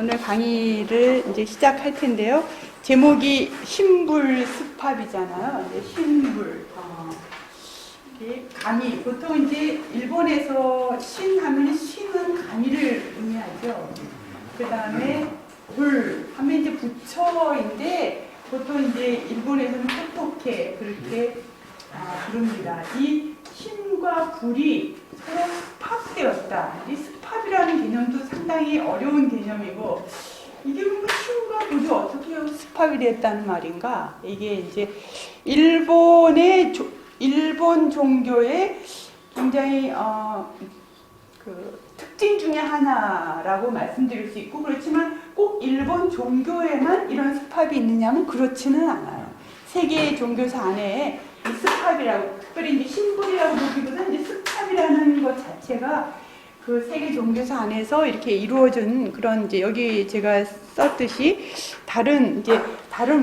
오늘 강의를 이제 시작할 텐데요. 제목이 신불습합이잖아요. 이제 신불. 가미. 보통 이제 일본에서 신 하면 신은 가미를 의미하죠. 그 다음에 불 하면 이제 부처인데 보통 이제 일본에서는 토토케 그렇게 부릅니다. 이 신과 불이 서로 습합되었다. 이 습합이라는 개념도 상당히 어려운 개념이고, 이게 뭐 신과 불이 어떻게 습합이 됐다는 말인가? 이게 이제 일본 종교의 굉장히 그 특징 중에 하나라고 말씀드릴 수 있고, 그렇지만 꼭 일본 종교에만 이런 습합이 있느냐면 그렇지는 않아요. 세계 종교사 안에 이 습합이라고, 특별히 이제 신불이라고 보기보다는 이제 습합이라는 것 자체가 그 세계 종교사 안에서 이렇게 이루어진 그런, 이제 여기 제가 썼듯이 다른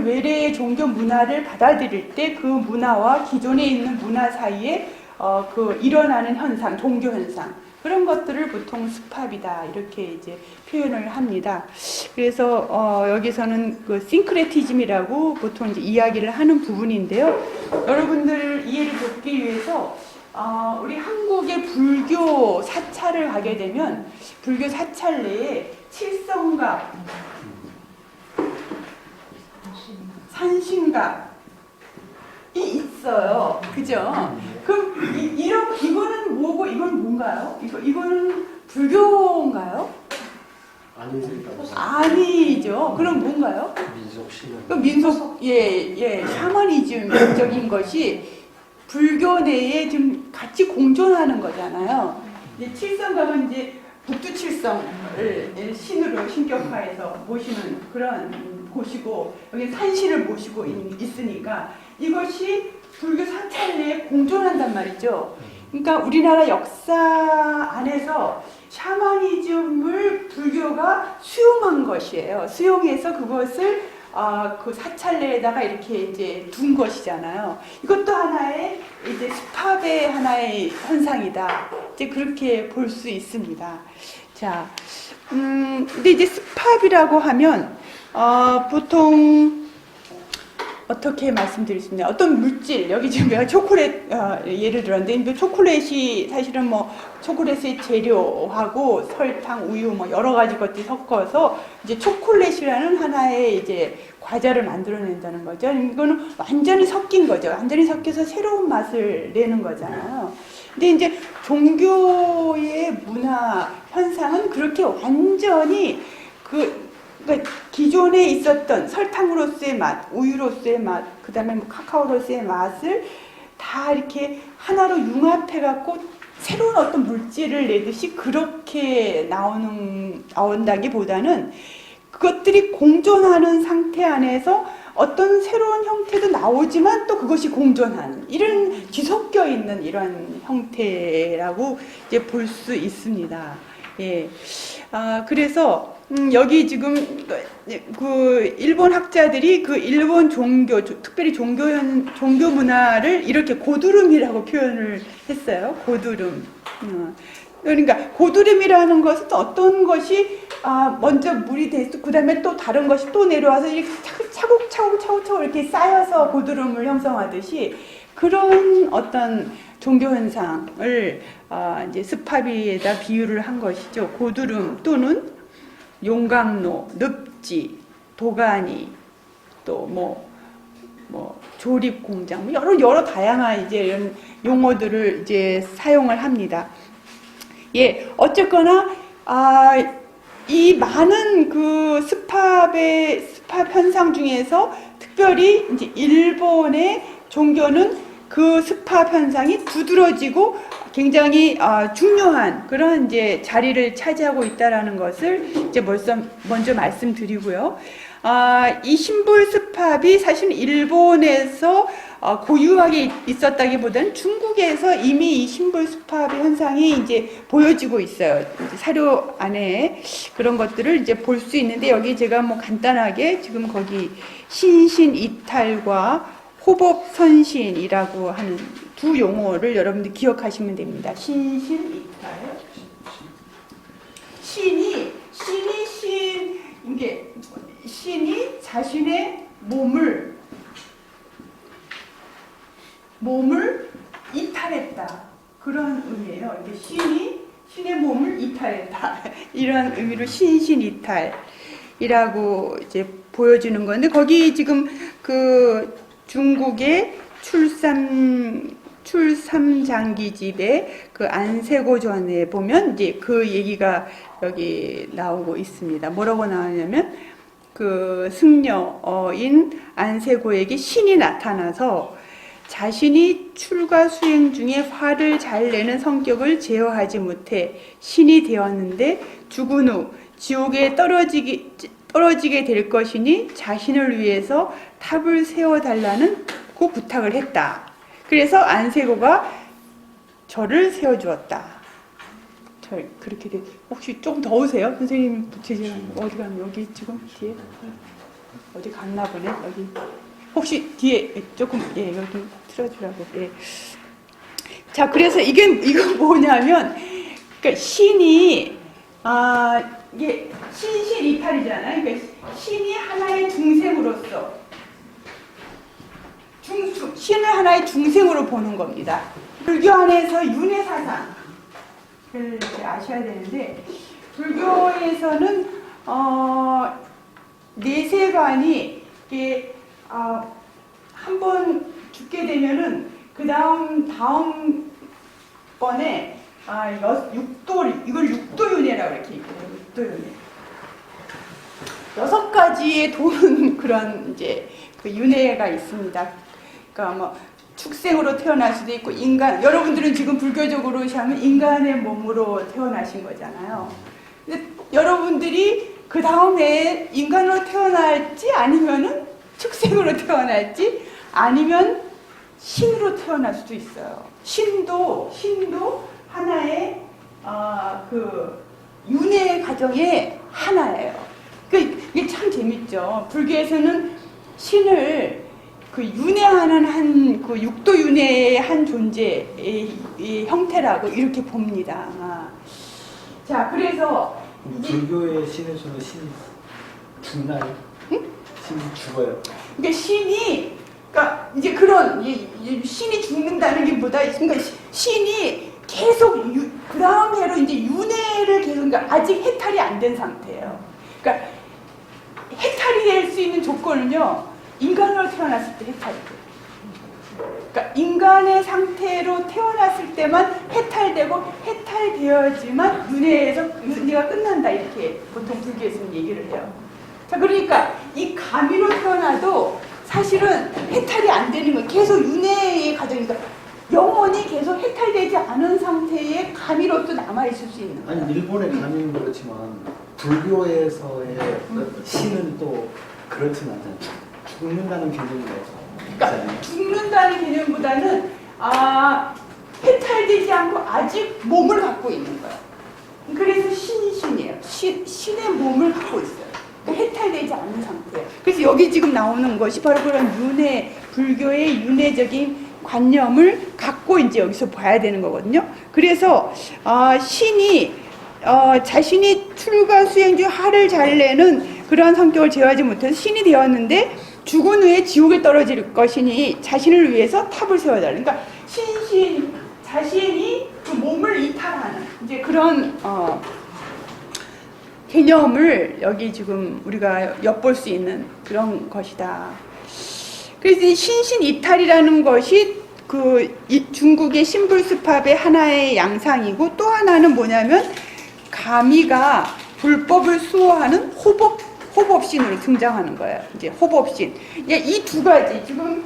외래의 종교 문화를 받아들일 때 그 문화와 기존에 있는 문화 사이에 그 일어나는 현상, 종교 현상, 그런 것들을 보통 습합이다 이렇게 이제 표현을 합니다. 그래서 여기서는 그 싱크레티즘이라고 보통 이제 이야기를 하는 부분인데요. 여러분들 이해를 돕기 위해서 우리 한국의 불교 사찰을 가게 되면 불교 사찰 내에 칠성각, 산신각이 있어요. 그죠? 그럼 이거는 뭐고 이건 뭔가요? 이거는 불교인가요? 아니죠. 그럼 뭔가요? 민속 샤머니즘적인 것이 불교 내에 좀 같이 공존하는 거잖아요. 이제 칠성각은 이제 북두칠성을 신으로 신격화해서 모시는 그런 곳이고, 여기 산신을 모시고 있으니까 이것이 불교 사찰 내에 공존한단 말이죠. 그러니까 우리나라 역사 안에서 샤머니즘을 불교가 수용한 것이에요. 수용해서 그것을 그 사찰 내에다가 이렇게 이제 둔 것이잖아요. 이것도 하나의 이제 습합의 하나의 현상이다. 이제 그렇게 볼 수 있습니다. 자, 근데 이제 습합이라고 하면 보통 어떻게 말씀드리겠습니다. 어떤 물질, 여기 지금 내가 초콜릿 예를 들었는데, 초콜릿이 사실은 뭐 초콜릿의 재료하고 설탕, 우유 뭐 여러 가지 것들이 섞어서 이제 초콜릿이라는 하나의 이제 과자를 만들어낸다는 거죠. 이거는 완전히 섞인 거죠. 완전히 섞여서 새로운 맛을 내는 거잖아요. 근데 이제 종교의 문화 현상은 그렇게 완전히 그러니까 기존에 있었던 설탕으로서의 맛, 우유로서의 맛, 그 다음에 뭐 카카오로서의 맛을 다 이렇게 하나로 융합해갖고 새로운 어떤 물질을 내듯이 그렇게 나온다기보다는 그것들이 공존하는 상태 안에서 어떤 새로운 형태도 나오지만 또 그것이 공존하는 이런 뒤섞여 있는 이런 형태라고 이제 볼 수 있습니다. 예. 그래서 여기 지금 그 일본 학자들이 그 일본 종교, 특별히 종교 문화를 이렇게 고두름이라고 표현을 했어요. 고두름. 그러니까 고두름이라는 것은 어떤 것이 먼저 물이 돼서 그 다음에 또 다른 것이 또 내려와서 이렇게 차곡차곡 이렇게 쌓여서 고두름을 형성하듯이 그런 어떤 종교 현상을 이제 습합에다 비유를 한 것이죠. 고두름 또는 용광로, 늪지, 도가니, 또 뭐 조립 공장, 뭐 여러 다양한 이제 이런 용어들을 이제 사용을 합니다. 예, 어쨌거나 이 많은 그 습합 현상 중에서 특별히 이제 일본의 종교는 그 습합 현상이 두드러지고 굉장히 중요한 그런 이제 자리를 차지하고 있다라는 것을 이제 먼저 말씀드리고요. 이 신불 습합이 사실 일본에서 고유하게 있었다기보다는 중국에서 이미 이 신불 습합의 현상이 이제 보여지고 있어요. 이제 사료 안에 그런 것들을 이제 볼 수 있는데, 여기 제가 뭐 간단하게 지금 거기 신신 이탈과 호법 선신이라고 하는 두 용어를 여러분들 기억하시면 됩니다. 신신 이탈. 신이 이게 신이 자신의 몸을 이탈했다. 그런 의미예요. 이게 신의 몸을 이탈했다. 이런 의미로 신신이탈이라고 이제 보여주는 건데, 거기 지금 그 중국의 출삼장기집의 그 안세고전에 보면 이제 그 얘기가 여기 나오고 있습니다. 뭐라고 나오냐면, 그 승려인 안세고에게 신이 나타나서 자신이 출가 수행 중에 화를 잘 내는 성격을 제어하지 못해 신이 되었는데 죽은 후 지옥에 떨어지게 될 것이니 자신을 위해서 탑을 세워달라는 그 부탁을 했다. 그래서 안세고가 절을 세워주었다. 그렇게 돼. 혹시 좀 더우세요? 선생님 부채질 어디 가면 여기 지금 뒤에 어디 갔나 보네. 여기 혹시 뒤에 조금 여기 틀어주라고. 예. 자, 그래서 이거 뭐냐면, 그러니까 신이 이게 신이탈이잖아요. 그러니까 신이 하나의 중생으로서 신을 하나의 중생으로 보는 겁니다. 불교 안에서 윤회 사상을 아셔야 되는데, 불교에서는 내세관이 이게 한번 죽게 되면은 그 다음 번에 이걸 육도윤회라고 이렇게 얘기해요. 육도윤회. 6가지의 도는 그런 이제 그 윤회가 있습니다. 그러니까 뭐 축생으로 태어날 수도 있고, 여러분들은 지금 불교적으로 하면 인간의 몸으로 태어나신 거잖아요. 근데 여러분들이 그 다음에 인간으로 태어날지, 아니면은 축생으로 태어날지, 아니면 신으로 태어날 수도 있어요. 신도 하나의 그 윤회 과정의 하나예요. 이게 참 재밌죠. 불교에서는 신을 그 윤회하는 그 육도윤회의 한 존재의 형태라고 이렇게 봅니다. 자, 그래서 불교의 신에서는 신이 죽나요? 응? 신이 죽어요. 그러니까 그러니까 이제 그런 신이 죽는다는 게 보다, 그러니까 신이 계속 그 다음 해로 이제 윤회를 계속, 그러니까 아직 해탈이 안 된 상태예요. 그러니까 해탈이 될 수 있는 조건은요, 인간으로 태어났을 때 해탈이 돼요. 그러니까 인간의 상태로 태어났을 때만 해탈되고, 해탈되어야지만 윤회가 끝난다, 이렇게 보통 불교에서는 얘기를 해요. 자, 그러니까 이 가미로 태어나도 사실은 해탈이 안 되는 거예요. 계속 윤회의 과정이니까 영원히 계속 해탈되지 않은 상태의 가미로도 남아있을 수 있는 거예요. 아니, 일본의 가미는 그렇지만 불교에서의 신은 또 그렇진 않잖아요. 죽는다는 개념이 없어요. 그러니까 죽는다는 개념보다는 해탈되지 않고 아직 몸을 갖고 있는 거예요. 그래서 신이에요. 신의 몸을 갖고 있어요. 해탈되지 않은 상태예요. 그래서 여기 지금 나오는 것이 바로 그런 불교의 윤회적인 관념을 갖고 이제 여기서 봐야 되는 거거든요. 그래서 신이 자신이 출가 수행 중 화를 잘 내는 그러한 성격을 제어하지 못해서 신이 되었는데 죽은 후에 지옥에 떨어질 것이니 자신을 위해서 탑을 세워달라. 그러니까 자신이 그 몸을 이탈하는 이제 그런 개념을 여기 지금 우리가 엿볼 수 있는 그런 것이다. 그래서 신신이탈이라는 것이 그 중국의 신불수팝의 하나의 양상이고, 또 하나는 뭐냐면 가미가 불법을 수호하는 호법신으로 등장하는 거예요. 이제 호법신. 이 두 가지 지금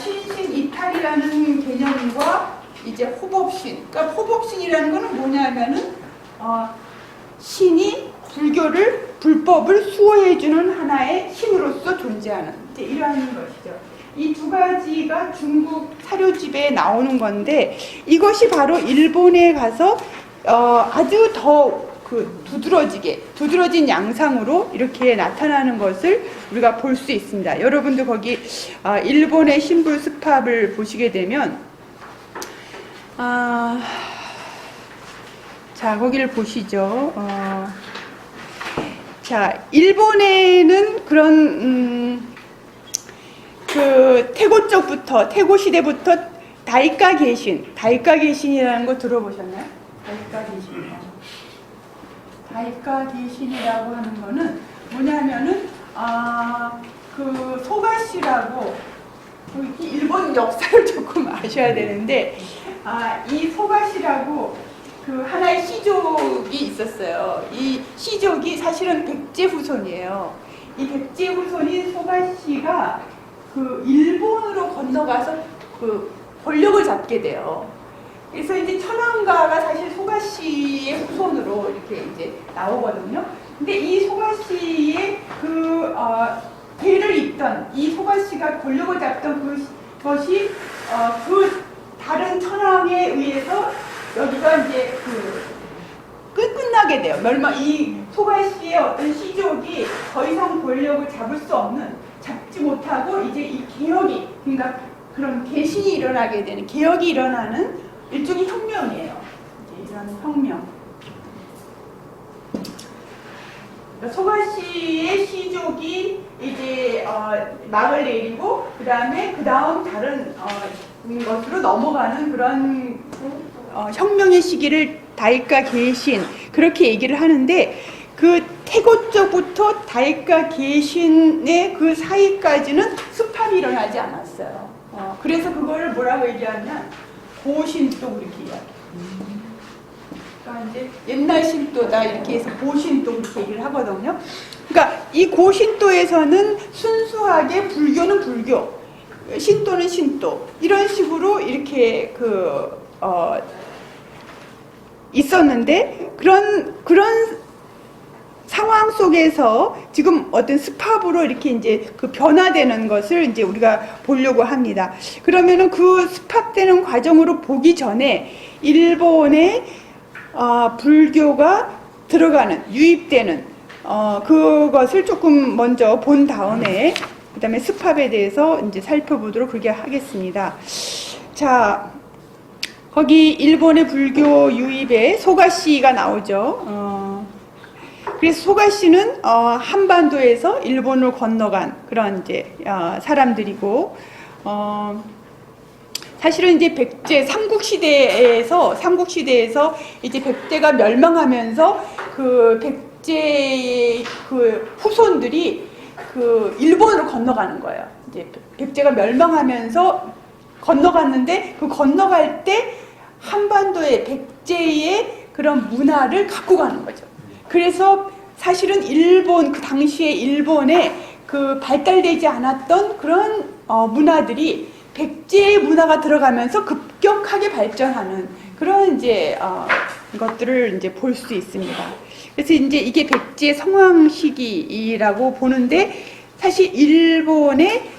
신신이탈이라는 개념과 이제 호법신. 그러니까 호법신이라는 거는 뭐냐면은 신이 불법을 수호해주는 하나의 힘으로서 존재하는 이제 이러한 것이죠. 이 두 가지가 중국 사료집에 나오는 건데, 이것이 바로 일본에 가서 아주 더 두드러진 양상으로 이렇게 나타나는 것을 우리가 볼 수 있습니다. 여러분도 거기 일본의 신불수팝을 보시게 되면 자, 거기를 보시죠. 자, 일본에는 그런 그 태고 쪽부터 태고 시대부터 다이카 계신이라는 거 들어보셨나요? 다이카 계신이라고 하는 거는 뭐냐면은 그 소가시라고 일본 역사를 조금 아셔야 되는데 이 소가시라고 그 하나의 시족이 있었어요. 이 시족이 사실은 백제 후손이에요. 이 백제 후손인 소가시가 그 일본으로 건너가서 그 권력을 잡게 돼요. 그래서 이제 천황가가 사실 소가시의 후손으로 이렇게 이제 나오거든요. 근데 이 소가시의 그 대를 잇던 이 소가시가 권력을 잡던 그것이 그 다른 천황에 의해서 여기가 이제 끝나게 돼요. 이 소가시의 어떤 시족이 더 이상 권력을 잡지 못하고 이제 이 개혁이, 그러니까 그런 개신이 일어나게 되는, 개혁이 일어나는 일종의 혁명이에요. 이제 이런 혁명. 소가시의 시족이 이제 막을 내리고 그 다음 다른 것으로 넘어가는 그런 혁명의 시기를 다이카 계신 그렇게 얘기를 하는데, 그 태고 쪽부터 다이카 계신의 그 사이까지는 습합이 일어나지 않았어요. 그래서 그거를 뭐라고 얘기하냐면 고신도 그렇게 이야기해요. 그러니까 이제 옛날 신도다 이렇게 해서 고신도 그렇게 얘기를 하거든요. 그러니까 이 고신도에서는 순수하게 불교는 불교, 신도는 신도, 이런 식으로 이렇게 있었는데, 그런 상황 속에서 지금 어떤 습합으로 이렇게 이제 그 변화되는 것을 이제 우리가 보려고 합니다. 그러면은 그 습합되는 과정으로 보기 전에 일본의 불교가 들어가는, 유입되는 그것을 조금 먼저 본 다음에 그 다음에 습합에 대해서 이제 살펴보도록 그렇게 하겠습니다. 자, 거기 일본의 불교 유입에 소가시가 나오죠. 그래서 소가시는 한반도에서 일본으로 건너간 그런 이제 사람들이고, 사실은 이제 백제 삼국시대에서 이제 백제가 멸망하면서 그 백제의 그 후손들이 그 일본으로 건너가는 거예요. 이제 백제가 멸망하면서 건너갔는데, 그 건너갈 때 한반도의 백제의 그런 문화를 갖고 가는 거죠. 그래서 사실은 그 당시에 일본에 그 발달되지 않았던 그런 문화들이 백제의 문화가 들어가면서 급격하게 발전하는 그런 이제 것들을 이제 볼 수 있습니다. 그래서 이제 이게 백제 성황 시기라고 보는데, 사실 일본에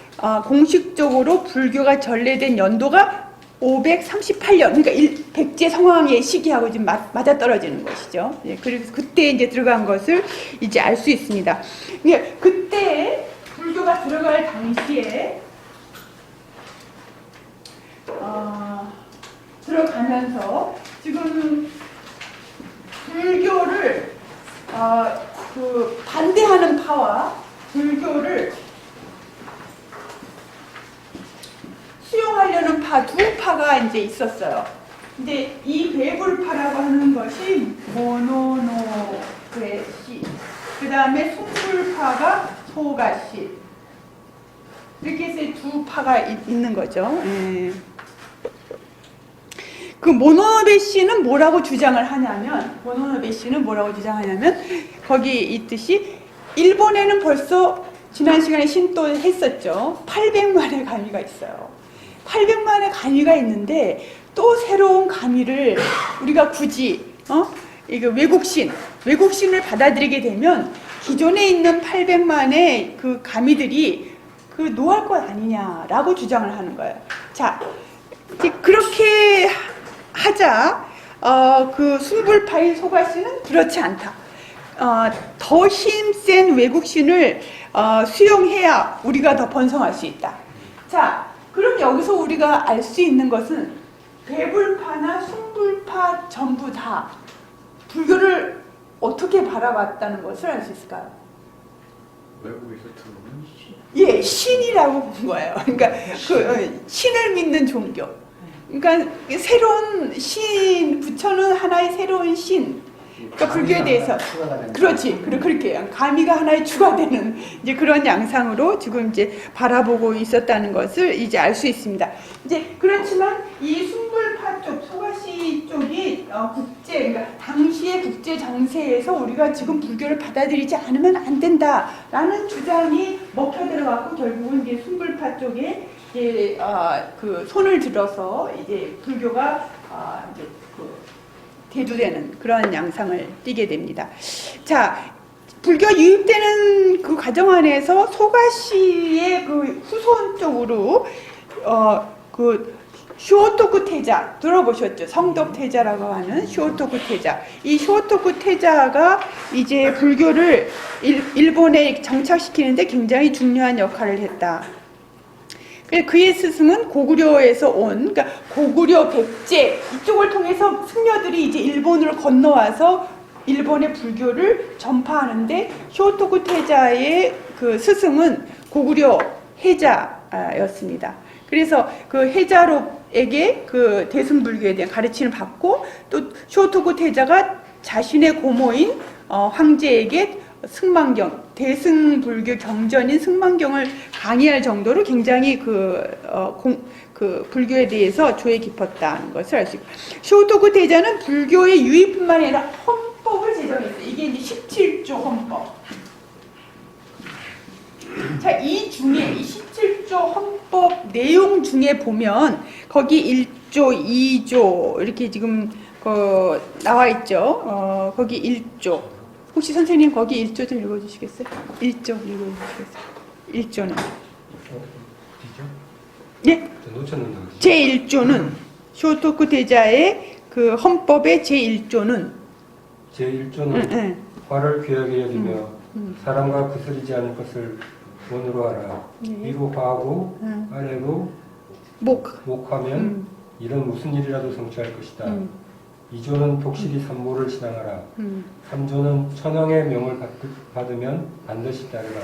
공식적으로 불교가 전래된 연도가 538년, 그러니까 백제 성황의 시기하고 지금 맞아떨어지는 것이죠. 그래서 그때 이제 들어간 것을 이제 알 수 있습니다. 그때 불교가 들어갈 당시에 들어가면서 지금 불교를 반대하는 파와 불교를 수용하려는 두 파가 이제 있었어요. 근데 이 괴불파라고 하는 것이 모노노괴시, 그 다음에 숭불파가 소가시, 이렇게 해서 두 파가 있는 거죠. 그 모노노베시는 뭐라고 주장을 하냐면, 거기 있듯이 일본에는 벌써 지난 시간에 신도 했었죠. 800만의 가미가 있어요. 800만의 가미가 있는데 또 새로운 가미를 우리가 굳이 이거 외국신을 받아들이게 되면 기존에 있는 800만의 그 가미들이 노할 것 아니냐라고 주장을 하는 거예요. 자, 그렇게 하자 그 숭불파인 소가시는 그렇지 않다. 더 힘센 외국신을 수용해야 우리가 더 번성할 수 있다. 자, 그럼 여기서 우리가 알 수 있는 것은 괴불파나 숭불파 전부 다 불교를 어떻게 바라봤다는 것을 알 수 있을까요? 외국에서 들어오는 시. 예, 신이라고 본 거예요. 그러니까 신을 믿는 종교. 그러니까 새로운 신, 부처는 하나의 새로운 신. 그러니까 불교에 대해서 그렇지, 그렇게 가미가 하나의 추가되는 이제 그런 양상으로 지금 이제 바라보고 있었다는 것을 이제 알 수 있습니다. 이제 그렇지만 이 순불파 쪽, 소가시 쪽이 그러니까 당시의 국제 정세에서 우리가 지금 불교를 받아들이지 않으면 안 된다라는 주장이 먹혀 들어갔고 결국은 이제 순불파 쪽에 이제 그 손을 들어서 이제 불교가 이제 대두되는 그런 양상을 띠게 됩니다. 자, 불교 유입되는 그 과정 안에서 소가시의 그 후손 쪽으로 그 쇼토쿠 태자 들어보셨죠? 성덕 태자라고 하는 쇼토쿠 태자. 이 쇼토쿠 태자가 이제 불교를 일본에 정착시키는데 굉장히 중요한 역할을 했다. 그의 스승은 고구려에서 온, 그러니까 고구려 백제 이쪽을 통해서 승려들이 이제 일본으로 건너와서 일본의 불교를 전파하는데 쇼토쿠 태자의 그 스승은 고구려 해자였습니다. 그래서 그 해자로에게 그 대승불교에 대한 가르침을 받고 또 쇼토쿠 태자가 자신의 고모인 황제에게 승만경, 대승불교 경전인 승만경을 강의할 정도로 굉장히 그 불교에 대해서 조예 깊었다는 것을 알 수 있고, 쇼토쿠 태자는 불교의 유입뿐만 아니라 헌법을 제정했어요. 이게 이제 17조 헌법. 자, 이 중에 이 17조 헌법 내용 중에 보면 거기 1조, 2조 이렇게 지금 나와 있죠. 거기 1조. 혹시 선생님 거기 1조 좀 읽어주시겠어요? 1조 읽어주시겠어요? 1조는? 예? 제1조는 쇼토쿠 태자의 그 헌법의 제1조는 제1조는 화를 귀하게 여기며 사람과 거스르지 않을 것을 원으로 하라. 위로 화하고 아래로 목하면 이런 무슨 일이라도 성취할 것이다. 2조는 독실히 삼보를 신앙하라. 3조는 천왕의 명을 받으면 반드시 따르라.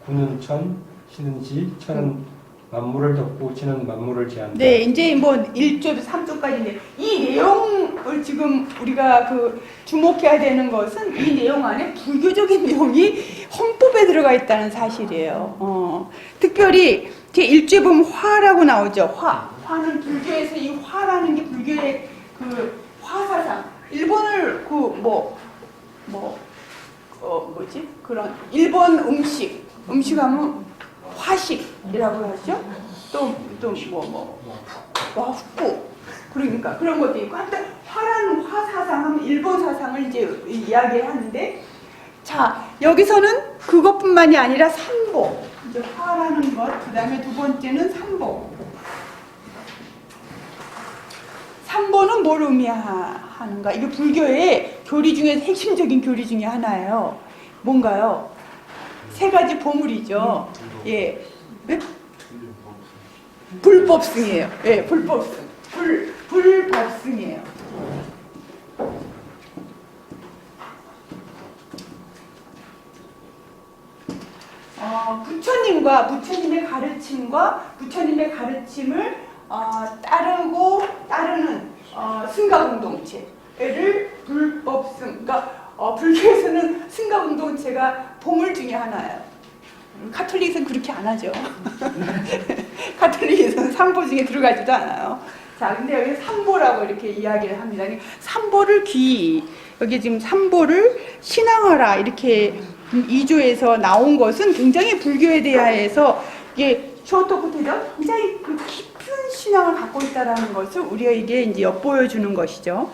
구는 천, 시는 지, 천은 만물을 덮고 지는 만물을 제한다. 네, 이제 뭐 1조부터 3조까지인데 이 내용을 지금 우리가 주목해야 되는 것은 이 내용 안에 불교적인 내용이 헌법에 들어가 있다는 사실이에요. 특별히 제 1조에 보면 화라고 나오죠. 화는 불교에서 이 화라는 게 불교의 그 화사상. 일본을 그런 일본 음식하면 화식이라고 하죠. 후쿠. 그러니까 그런 것도 있고, 하여튼 화라는 화사상 하면 일본 사상을 이제 이야기를 하는데, 자, 여기서는 그것뿐만이 아니라 삼보. 이제 화라는 것, 그 다음에 두 번째는 삼보. 삼보는 뭘 의미하는가? 이게 불교의 교리 중에 핵심적인 교리 중에 하나예요. 뭔가요? 세 가지 보물이죠. 예. 네? 불법승이에요. 예, 불법승. 불법승이에요. 부처님의 부처님의 가르침을 따르는 승가공동체를 불법승. 그러니까 불교에서는 승가공동체가 보물 중에 하나예요. 카톨릭은 그렇게 안 하죠. 카톨릭에서는 삼보 중에 들어가지도 않아요. 자, 근데 여기 삼보라고 이렇게 이야기를 합니다. 삼보를 여기 지금 삼보를 신앙하라 이렇게 2조에서 나온 것은 굉장히 불교에 대해서 이게 쇼토쿠 태자가 굉장히 그 깊은 신앙을 갖고 있다라는 것을 우리에게 이제 엿보여주는 것이죠.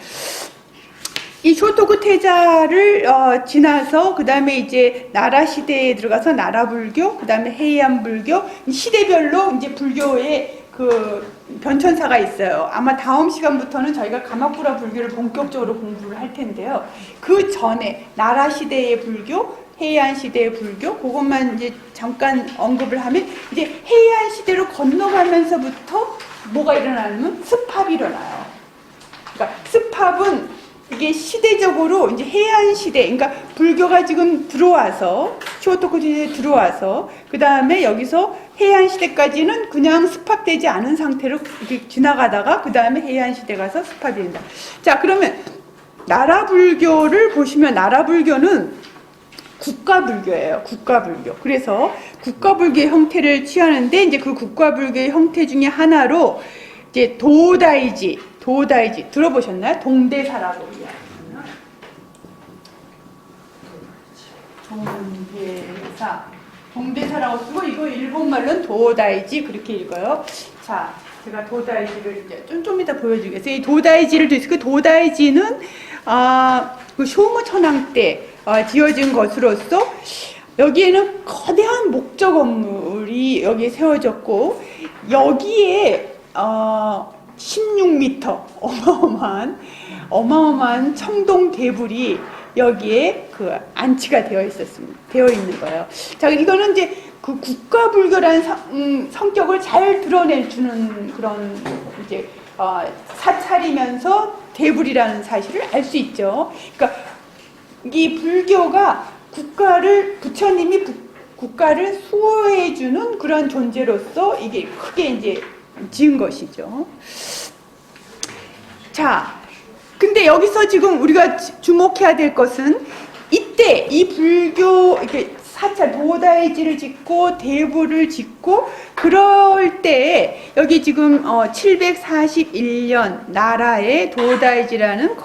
이 쇼토쿠 태자를 지나서 그 다음에 이제 나라 시대에 들어가서 나라 불교, 그 다음에 헤이안 불교, 시대별로 이제 불교의 그 변천사가 있어요. 아마 다음 시간부터는 저희가 가마쿠라 불교를 본격적으로 공부를 할 텐데요. 그 전에 나라 시대의 불교, 헤이안 시대의 불교, 그것만 이제 잠깐 언급을 하면 이제 헤이안 시대로 건너가면서부터 뭐가 일어나냐면 습합이 일어나요. 그러니까 습합은 이게 시대적으로 이제 해안 시대, 그러니까 불교가 지금 들어와서 쇼토쿠 시대에 들어와서 그 다음에 여기서 해안 시대까지는 그냥 습합되지 않은 상태로 이렇게 지나가다가 그 다음에 해안 시대 가서 습합이 된다. 자, 그러면 나라 불교를 보시면 나라 불교는 국가불교예요. 국가불교. 그래서 국가불교의 형태를 취하는데 이제 그 국가불교의 형태 중에 하나로 이제 도다이지 들어보셨나요? 동대사라고 이야기하면 동대사라고 쓰고 이거 일본말로는 도다이지 그렇게 읽어요. 자, 제가 도다이지를 이제 좀 이따 보여주겠어요. 이 도다이지를 그 도다이지는 그 쇼무천황 때 지어진 것으로서 여기에는 거대한 목적 건물이 여기에 세워졌고 여기에 16m 어마어마한 청동 대불이 여기에 그 안치가 되어 있는 거예요. 자, 이거는 이제 그 국가불교라는 성격을 잘 드러내주는 그런 이제 사찰이면서 대불이라는 사실을 알 수 있죠. 그러니까 이 불교가 부처님이 국가를 수호해주는 그런 존재로서 이게 크게 이제 지은 것이죠. 자, 근데 여기서 지금 우리가 주목해야 될 것은 이때 이 불교 이렇게 사찰 도다이지를 짓고 대부를 짓고 그럴 때 여기 지금 741년 나라의 도다이지라는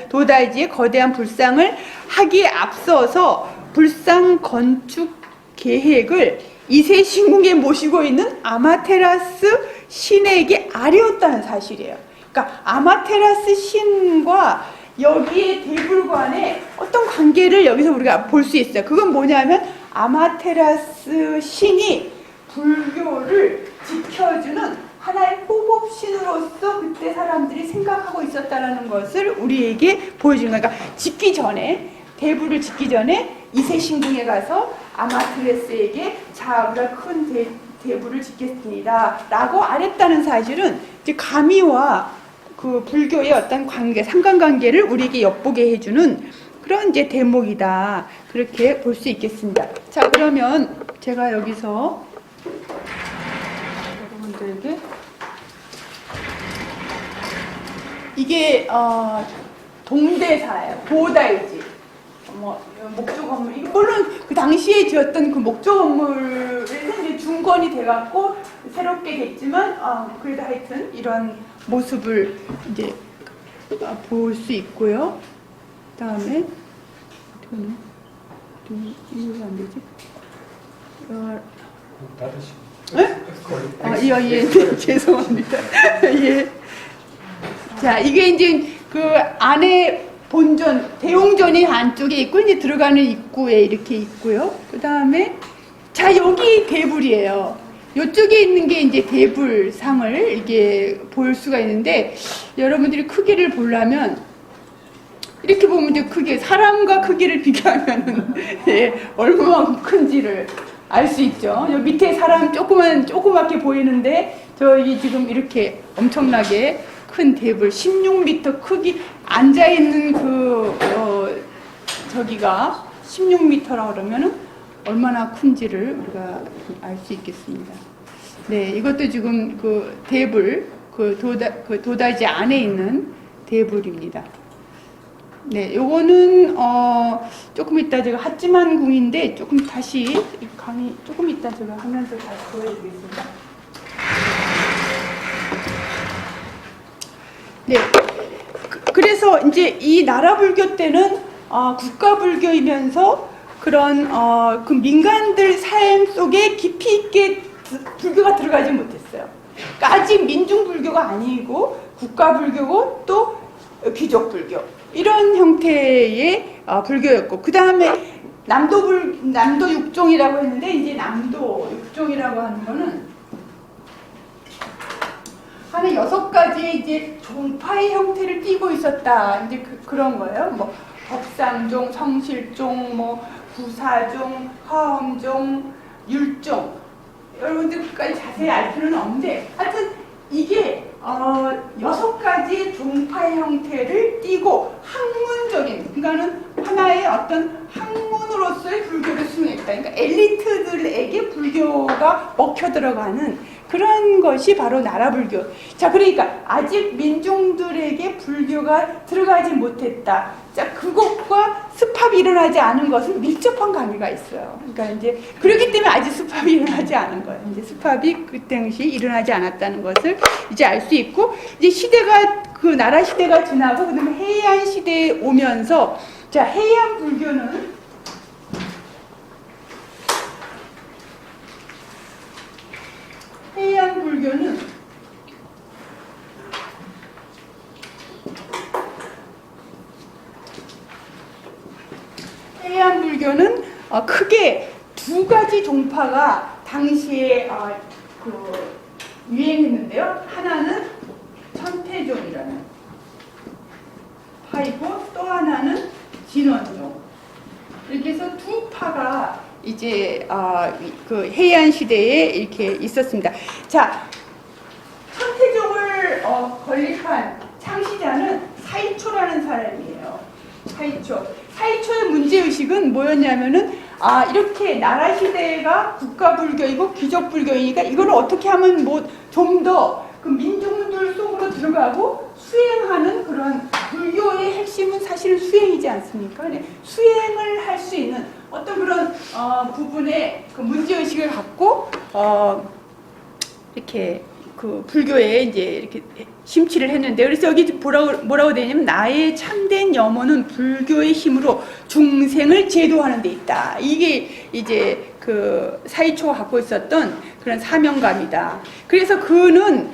도다이지의 거대한 불상을 하기에 앞서서 불상 건축 계획을 이세 신궁에 모시고 있는 아마테라스 신에게 아뢰었다는 사실이에요. 그러니까 아마테라스 신과 여기에 대불관에 어떤 관계를 여기서 우리가 볼 수 있어요. 그건 뭐냐면 아마테라스 신이 불교를 지켜주는 하나의 호법신으로서 그때 사람들이 생각하고 있었다는 것을 우리에게 보여주는 거예요. 그러니까 짓기 전에 대불을 짓기 전에 이세신궁에 가서 아마테라스에게 자, 우리가 큰 대불을 짓겠습니다 라고 아랬다는 사실은 이제 가미와 그 불교의 어떤 관계, 상관관계를 우리에게 엿보게 해주는 그런 이제 대목이다. 그렇게 볼 수 있겠습니다. 자, 그러면 제가 여기서 여러분들에게 이게 동대사예요. 도다이지. 목조 건물. 물론 그 당시에 지었던 그 목조 건물에는 이제 중건이 돼갖고 새롭게 됐지만 그래도 하여튼 이런 모습을 이제 볼 수 있고요. 그다음에 이거 안 되지? 예, 죄송합니다. 예. 자, 이게 이제 그 안에 본전, 대웅전이 안쪽에 있고 이제 들어가는 입구에 이렇게 있고요. 그다음에 자, 여기 대불이에요. 이쪽에 있는 게 이제 대불상을 이게 볼 수가 있는데 여러분들이 크기를 보려면 이렇게 보면 이제 크게 사람과 크기를 비교하면은 예, 얼마나 큰지를 알 수 있죠. 여기 밑에 사람 조그맣게 보이는데 저기 지금 이렇게 엄청나게 큰 대불 16m 크기 앉아 있는 저기가 16m라고 그러면은 얼마나 큰지를 우리가 알 수 있겠습니다. 네, 이것도 지금 그 대불, 도다지 안에 있는 대불입니다. 네, 요거는 조금 이따 제가 하찌만 궁인데 조금 다시 강의 조금 이따 제가 하면서 다시 보여드리겠습니다. 네, 그래서 이제 이 나라 불교 때는 국가 불교이면서 그런 그 민간들 삶 속에 깊이 있게 불교가 들어가지 못했어요. 그러니까 아직 민중 불교가 아니고 국가 불교고 또 귀족 불교 이런 형태의 불교였고 그 다음에 남도 육종이라고 했는데 이제 남도 육종이라고 하는 거는 한 6가지 이제 종파의 형태를 띠고 있었다. 이제 그런 거예요. 뭐 법상종, 성실종, 뭐 구사종, 화엄종, 율종. 여러분들까지 자세히 알 필요는 없는데 하여튼 이게 6가지 종파의 형태를 띠고 학문적인, 그러니까는 하나의 어떤 학문으로서의 불교를 수행했다. 그러니까 엘리트들에게 불교가 먹혀 들어가는 그런 것이 바로 나라불교. 자, 그러니까 아직 민중들에게 불교가 들어가지 못했다. 자, 그것과 습합이 일어나지 않은 것은 밀접한 관계가 있어요. 그러니까 이제 그렇기 때문에 아직 습합이 일어나지 않은 거예요. 이제 습합이 그 당시 일어나지 않았다는 것을 이제 알 수 있고, 이제 시대가 그 나라 시대가 지나고 그다음에 해안 시대에 오면서, 자, 해안 불교는 크게 2가지 종파가 당시에 유행했는데요. 하나는 천태종이라는 파이고 또 하나는 진원종. 이렇게 해서 2파가 이제 그 해안 시대에 이렇게 있었습니다. 자, 천태종을 건립한 창시자는 사이초라는 사람이에요. 사이초의 문제의식은 뭐였냐면은, 이렇게 나라 시대가 국가불교이고 귀족불교이니까 이걸 어떻게 하면 뭐 좀 더 그 민중들 속으로 들어가고 수행하는 그런 불교의 핵심은 사실은 수행이지 않습니까? 수행을 할 수 있는 어떤 그런 부분에 그 문제의식을 갖고 이렇게 그 불교에 이제 이렇게 심취를 했는데, 그래서 여기 뭐라고 되냐면, 나의 참된 염원은 불교의 힘으로 중생을 제도하는 데 있다. 이게 이제 그 사이초가 갖고 있었던 그런 사명감이다. 그래서 그는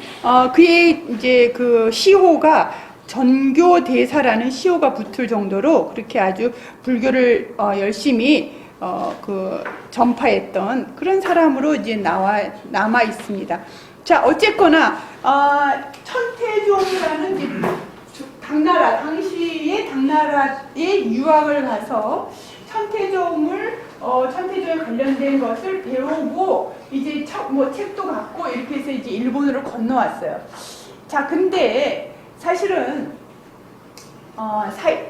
그의 이제 그 시호가 전교대사라는 시호가 붙을 정도로 그렇게 아주 불교를 열심히 그 전파했던 그런 사람으로 이제 남아 있습니다. 자, 어쨌거나 천태종이라는 당시에 당나라에 유학을 가서 천태종에 관련된 것을 배우고 이제 책도 갖고 이렇게 해서 이제 일본으로 건너왔어요. 자, 근데 사실은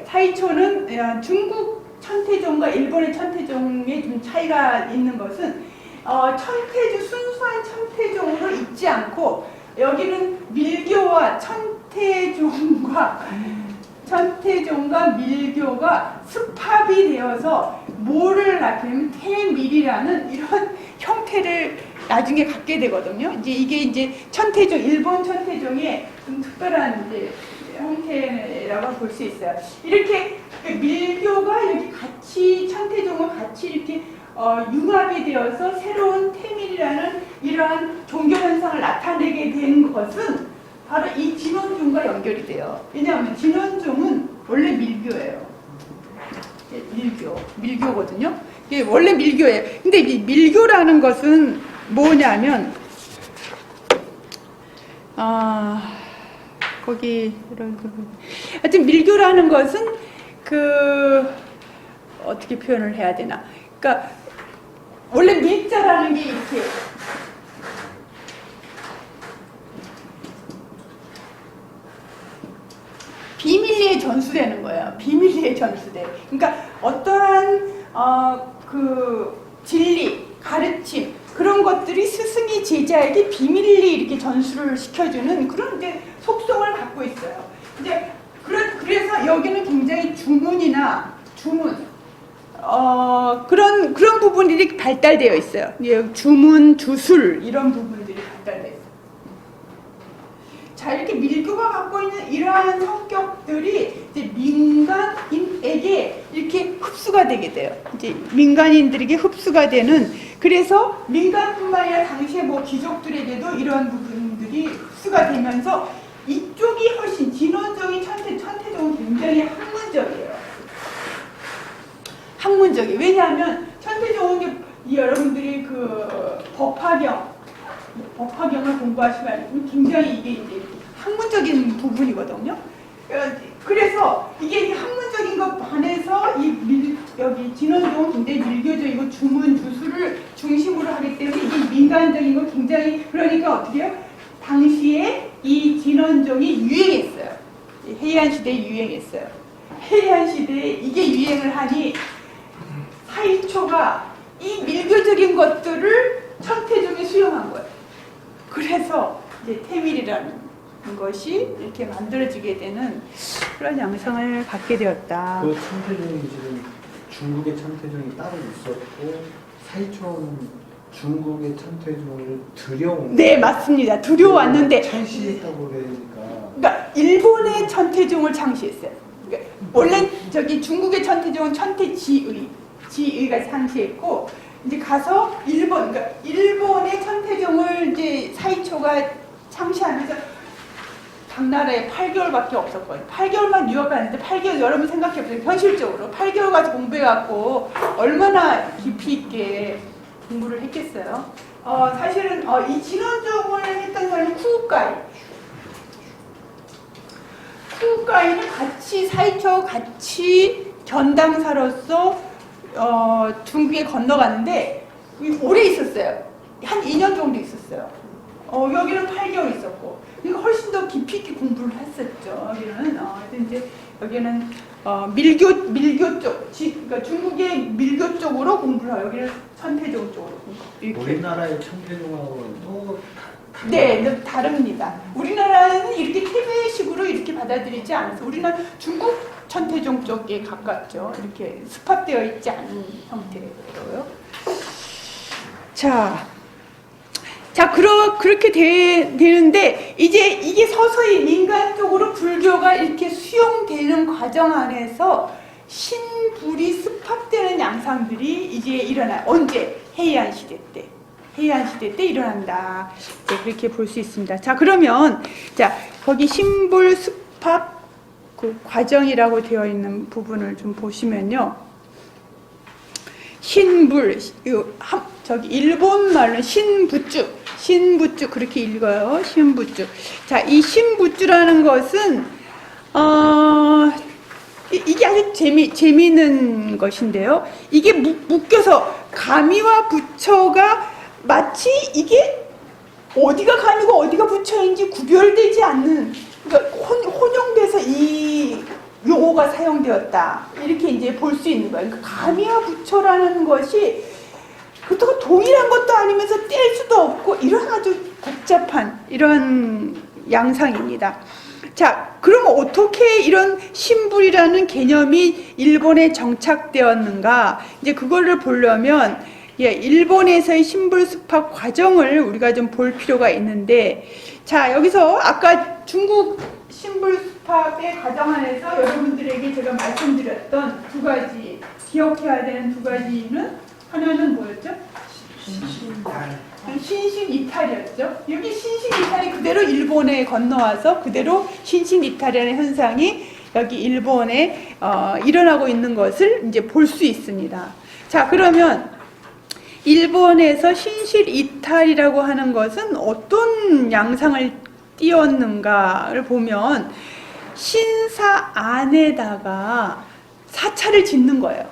사이초는 중국 천태종과 일본의 천태종에 좀 차이가 있는 것은, 순수한 천태종으로 있지 않고 여기는 밀교와 천태종과 밀교가 습합이 되어서 뭐를 낳냐면 태밀이라는 이런 형태를 나중에 갖게 되거든요. 이제 이게 이제 일본 천태종의 좀 특별한 이제 형태라고 볼 수 있어요. 이렇게 밀교가 여기 같이 천태종과 같이 이렇게 융합이 되어서 새로운 태밀이라는 이러한 종교 현상을 나타내게 된 것은 바로 이 진원종과 연결이 돼요. 왜냐하면 진원종은 원래 밀교예요. 밀교거든요. 이게 원래 밀교예요. 근데 이 밀교라는 것은 뭐냐면, 하여튼 밀교라는 것은 어떻게 표현을 해야 되나? 그러니까 원래 밀자라는 게 이렇게 비밀리에 전수되는 거예요. 비밀리에 전수돼. 그러니까 어떠한 그 진리, 가르침 그런 것들이 스승이 제자에게 비밀리 이렇게 전수를 시켜주는 그런 이제 속성을 갖고 있어요. 이제 그래서 여기는 굉장히 주문 그런 부분들이 발달되어 있어요. 주문, 주술 이런 부분들이 발달되어 있어요. 자, 이렇게 밀교가 갖고 있는 이러한 성격들이 이제 민간인에게 이렇게 흡수가 되게 돼요. 이제 민간인들에게 흡수가 되는, 그래서 민간뿐만 아니라 당시에 뭐 귀족들에게도 이러한 부분들이 흡수가 되면서 이쪽이 훨씬 진원적인 천태종은 굉장히 학문적이에요. 왜냐하면 천태종은 여러분들이 그 법화경을 공부하시면 굉장히 이게 이제 학문적인 부분이거든요. 그래서 이게 학문적인 것 반해서 여기 진원종은 굉장히 밀교적이고 주문, 주술을 중심으로 하기 때문에 이게 민간적인 거 굉장히, 그러니까 어떻게 해요? 당시에 이 진원종이 유행했어요. 해안 시대에 유행했어요. 해안 시대에 이게 유행을 하니 사이초가 이 밀교적인 것들을 천태종에 수용한 거예요. 그래서 이제 태밀이라는 것이 이렇게 만들어지게 되는 그런 양상을 갖게 되었다. 그 천태종이 지금 중국의 천태종이 따로 있었고 사이초는 중국의 천태종을 들여온 네, 맞습니다. 들여왔는데 창시했다고 그러니까 그러니까 일본의 천태종을 창시했어요. 그러니까 원래 저기 중국의 천태종은 지의가 창시했고 이제 가서 그러니까 일본의 천태종을 이제 사이초가 창시하면서 각 나라에 8개월밖에 없었거든요. 8개월만 유학 갔는데 8개월 여러분 생각해보세요. 현실적으로 8개월 가서 공부해갖고 얼마나 깊이 있게 공부를 했겠어요. 사실은 이 진원종을 했던 사람은 쿠우카이는 같이 사이초 같이 견당사로서 중국에 건너갔는데 오래 있었어요. 한 2년 정도 있었어요. 여기는 8개월 있었고, 그러니까 훨씬 더 깊이 있게 공부를 했었죠. 여기는 밀교 쪽, 그러니까 중국의 밀교 쪽으로 공부를 하고 여기는 천태종 쪽으로 공부. 우리나라의 천태종하고는 또 네, 다릅니다. 우리나라는 이렇게 태배식으로 이렇게 받아들이지 않아서 우리는 중국 천태종 쪽에 가깝죠. 이렇게 습합되어 있지 않은 형태고요. 그렇게 되는데 이제 이게 서서히 민간 쪽으로 불교가 이렇게 수용되는 과정 안에서 신불이 습합되는 양상들이 이제 일어나요. 언제? 해안 시대 때 일어난다. 네, 그렇게 볼 수 있습니다. 그러면 거기 신불 습합 그 과정이라고 되어 있는 부분을 좀 보시면요. 신불, 저기 일본 말로 신부주 그렇게 읽어요. 신부주. 이 신부주라는 것은 이게 아주 재미있는 것인데요. 이게 묶여서 가미와 부처가 마치 이게 어디가 가미고 어디가 부처인지 구별되지 않는, 그러니까 혼용돼서 이 용어가 사용되었다. 이렇게 이제 볼 수 있는 거예요. 그러니까 가미와 부처라는 것이 그렇다고 동일한 것도 아니면서 뗄 수도 없고 이런 아주 복잡한 이런 양상입니다. 그러면 어떻게 이런 신불이라는 개념이 일본에 정착되었는가? 이제 그거를 보려면 일본에서의 신불 습합 과정을 우리가 좀 볼 필요가 있는데, 여기서 아까 중국 신불 습합의 과정 안에서 여러분들에게 제가 말씀드렸던 두 가지, 기억해야 되는 두 가지는, 하나는 뭐였죠? 신신이탈이었죠. 여기 신신이탈이 그대로 일본에 건너와서 그대로 신신이탈이라는 현상이 여기 일본에 일어나고 있는 것을 이제 볼 수 있습니다. 그러면 일본에서 신실이탈이라고 하는 것은 어떤 양상을 띄었는가를 보면 신사 안에다가 사찰을 짓는 거예요.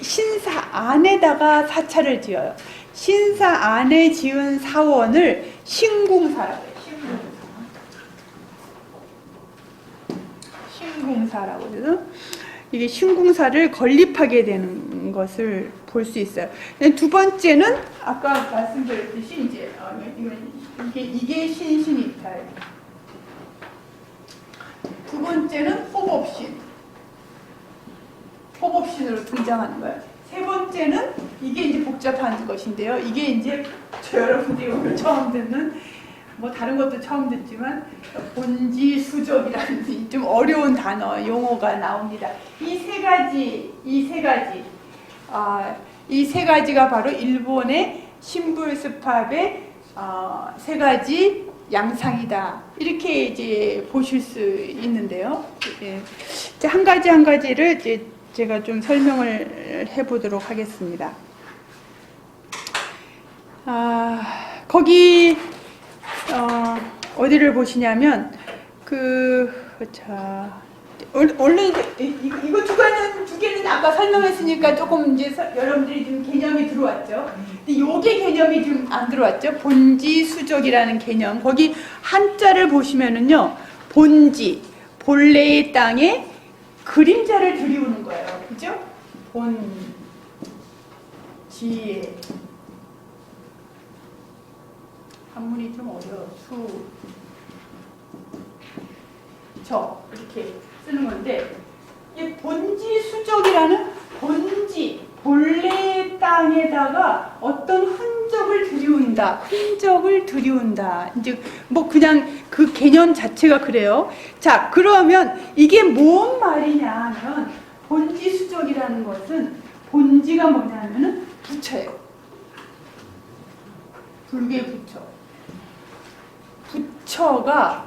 신사 안에다가 사찰을 지어요. 신사 안에 지은 사원을 신궁사라고 해요. 신궁사라고 해서 이게 신궁사를 건립하게 되는 것을 볼 수 있어요. 두 번째는 아까 말씀드렸듯이 이제 이게 신신이탈. 두 번째는 호법신으로 등장하는 거예요. 세 번째는 이게 이제 복잡한 것인데요. 이게 이제 여러분들이 오늘 처음 듣는, 다른 것도 처음 듣지만 본지수적이라는 좀 어려운 단어, 용어가 나옵니다. 이 세 가지가 바로 일본의 신불습합의 세 가지 양상이다. 이렇게 이제 보실 수 있는데요. 한 가지를 이제 제가 좀 설명을 해보도록 하겠습니다. 거기 어디를 보시냐면 원래 이제 이거 두 개는 아까 설명했으니까 조금 이제 여러분들이 좀 개념이 들어왔죠. 근데 요게 개념이 좀 안 들어왔죠. 본지 수적이라는 개념. 거기 한자를 보시면은요. 본지, 본래의 땅에 그림자를 들이우는 거예요. 그죠? 본지에 한문이 좀 어려워. 저 이렇게 쓰는 건데 이 본지 수적이라는 본지 본래 땅에다가 어떤 흔적을 들이운다. 이제 뭐 그냥 그 개념 자체가 그래요. 자, 그러면 이게 뭔 말이냐 하면 본지 수적이라는 것은 본지가 뭐냐면은 부처예요. 불교의 부처가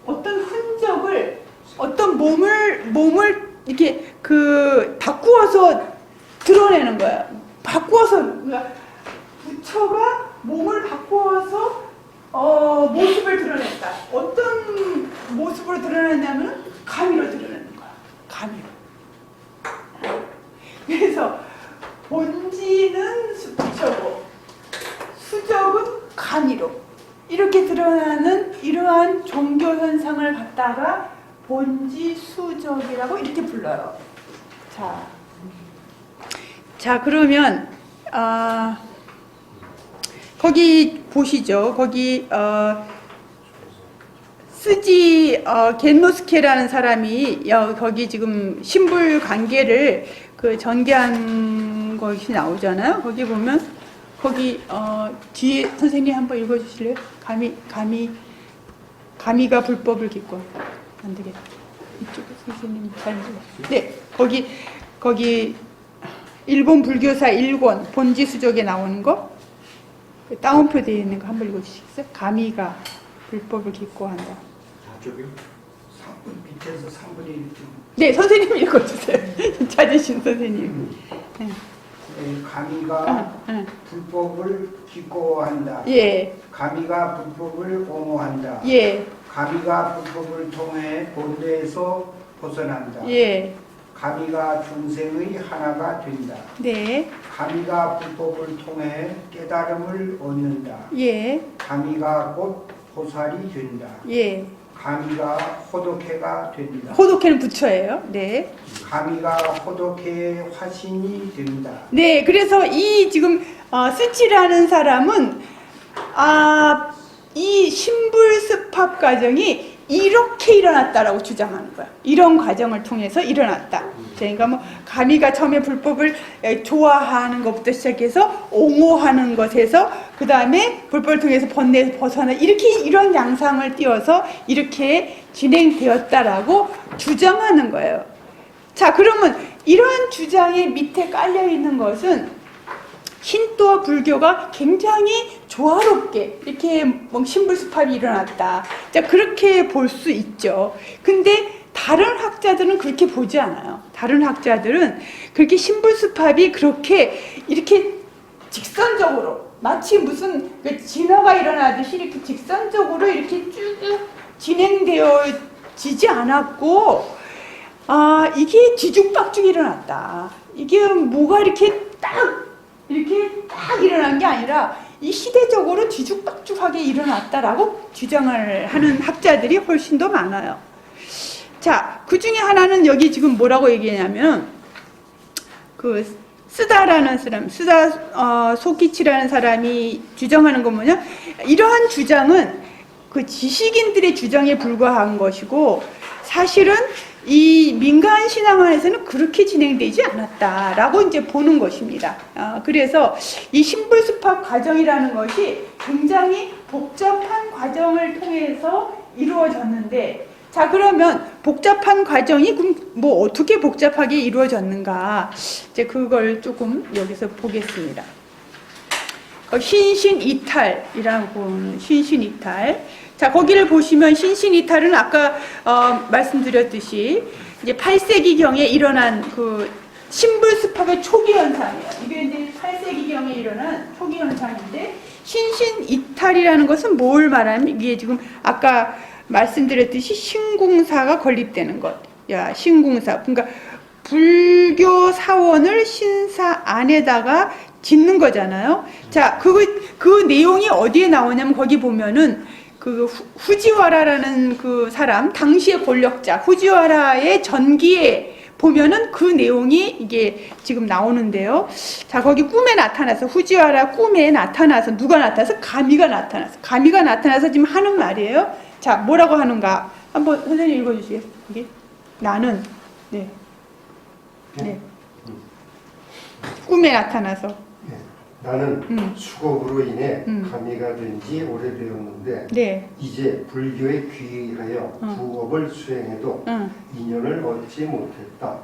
어떤 흔적을, 어떤 몸을 이렇게 바꾸어서 드러내는 거야. 그러니까 부처가 몸을 바꾸어서 모습을 드러냈다. 어떤 모습으로 드러냈냐면 가미로 드러내는 거야. 가미로. 그래서 본지는 부처고 수적은 가미로. 이렇게 드러나는 이러한 종교 현상을 갖다가 본지 수적이라고 이렇게 불러요. 자 그러면 거기 보시죠. 거기 스지 겐노스케라는 사람이 거기 지금 신불 관계를 전개한 것이 나오잖아요. 거기 보면 거기 뒤에 선생님 한번 읽어주실래요? 가미가 불법을 기권. 안 되겠다. 이쪽에 선생님 잘 읽어. 네, 거기 일본 불교사 1권 본지 수적에 나오는 거 다운표 되어 있는 거 한번 읽어주시겠어요? 가미가 불법을 기권한다. 저기 밑에서 3분의 1. 네, 선생님 읽어주세요. 찾으신 선생님. 네. 가미가 불법을 기고한다. 예. 가미가 불법을 옹호한다. 예. 가미가 불법을 통해 본래에서 벗어난다. 예. 가미가 중생의 하나가 된다. 네. 가미가 불법을 통해 깨달음을 얻는다. 예. 가미가 곧 보살이 된다. 예. 가미가 호독해가 된다. 호독해는 부처예요. 네. 가미가 호독해의 화신이 된다. 네, 그래서 이 지금 스치라는 사람은 이 신불습합 과정이 이렇게 일어났다라고 주장하는 거야. 이런 과정을 통해서 일어났다. 그러니까 뭐 가미가 처음에 불법을 좋아하는 것부터 시작해서 옹호하는 것에서 그 다음에 불법을 통해서 번뇌에서 벗어나 이런 양상을 띄워서 이렇게 진행되었다라고 주장하는 거예요. 자, 그러면 이러한 주장의 밑에 깔려 있는 것은 힌두와 불교가 굉장히 조화롭게 이렇게 신불습합이 일어났다. 자, 그렇게 볼 수 있죠. 근데 다른 학자들은 그렇게 보지 않아요. 다른 학자들은 그렇게 신불습합이 그렇게 이렇게 직선적으로 마치 무슨 진화가 일어나듯이 이렇게 직선적으로 이렇게 쭉 진행되어지지 않았고, 이게 뒤죽박죽 일어났다. 이게 뭐가 이렇게 딱 일어난 게 아니라 이 시대적으로 뒤죽박죽하게 일어났다라고 주장을 하는 학자들이 훨씬 더 많아요. 자, 그 중에 하나는 여기 지금 뭐라고 얘기하냐면 쓰다라는 사람, 소키치라는 사람이 주장하는 건 뭐냐? 이러한 주장은 지식인들의 주장에 불과한 것이고 사실은 이 민간 신앙 안에서는 그렇게 진행되지 않았다라고 이제 보는 것입니다. 그래서 이 신불습합 과정이라는 것이 굉장히 복잡한 과정을 통해서 이루어졌는데, 자, 그러면 복잡한 과정이 뭐 어떻게 복잡하게 이루어졌는가? 이제 그걸 조금 여기서 보겠습니다. 신신이탈이라고 신신이탈. 자, 거기를 보시면 신신이탈은 아까 말씀드렸듯이 이제 8세기경에 일어난 신불습합의 초기 현상이에요. 이게 이제 8세기경에 일어난 초기 현상인데, 신신이탈이라는 것은 뭘 말하면 이게 지금 아까 말씀드렸듯이 신궁사가 건립되는 것. 야, 신궁사. 그러니까 불교 사원을 신사 안에다가 짓는 거잖아요. 자, 그 내용이 어디에 나오냐면 거기 보면은 그 후지와라라는 그 사람, 당시의 권력자 후지와라의 전기에 보면은 그 내용이 이게 지금 나오는데요. 자, 거기 꿈에 나타나서 후지와라 꿈에 나타나서 누가 나타나서 가미가 나타나서 지금 하는 말이에요. 자, 뭐라고 하는가? 한번 선생님 읽어주시겠어요? 여기 나는 네. 꿈에 나타나서 나는 수곡으로 인해 가미가 된 지 오래되었는데 네. 이제 불교에 귀의하여 부업을 수행해도 인연을 얻지 못했다.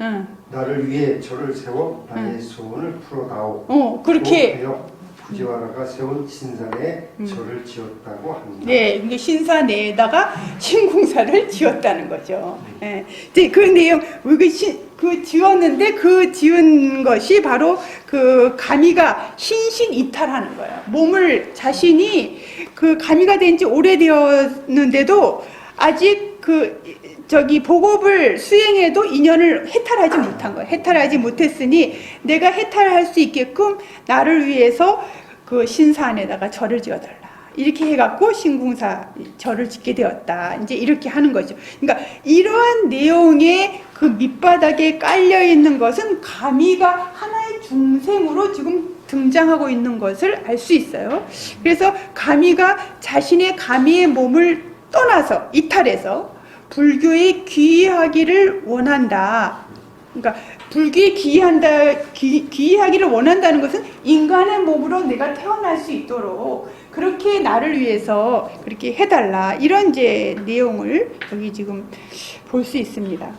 나를 위해 절을 세워 나의 소원을 풀어다오. 그렇게 하여 후지와라가 세운 신산에 절을 지었다고 합니다. 네, 이게 신사 내에다가 신궁사를 지었다는 거죠. 예. 이제 그 내용, 그 지었는데 그 지은 것이 바로 그 가미가 신신이탈하는 거예요. 몸을 자신이 그 가미가 된 지 오래되었는데도 아직 복업을 수행해도 인연을 해탈하지 못한 거예요. 해탈하지 못했으니 내가 해탈할 수 있게끔 나를 위해서 그 신사 안에다가 절을 지어달라. 이렇게 해갖고 신궁사 절을 짓게 되었다. 이제 이렇게 하는 거죠. 그러니까 이러한 내용의 그 밑바닥에 깔려 있는 것은 가미가 하나의 중생으로 지금 등장하고 있는 것을 알 수 있어요. 그래서 가미가 자신의 가미의 몸을 떠나서 이탈해서 불교에 귀의하기를 원한다. 그러니까 불교에 귀의하기를 원한다는 것은 인간의 몸으로 내가 태어날 수 있도록 그렇게 나를 위해서 그렇게 해달라. 이런 이제 내용을 여기 지금 볼 수 있습니다.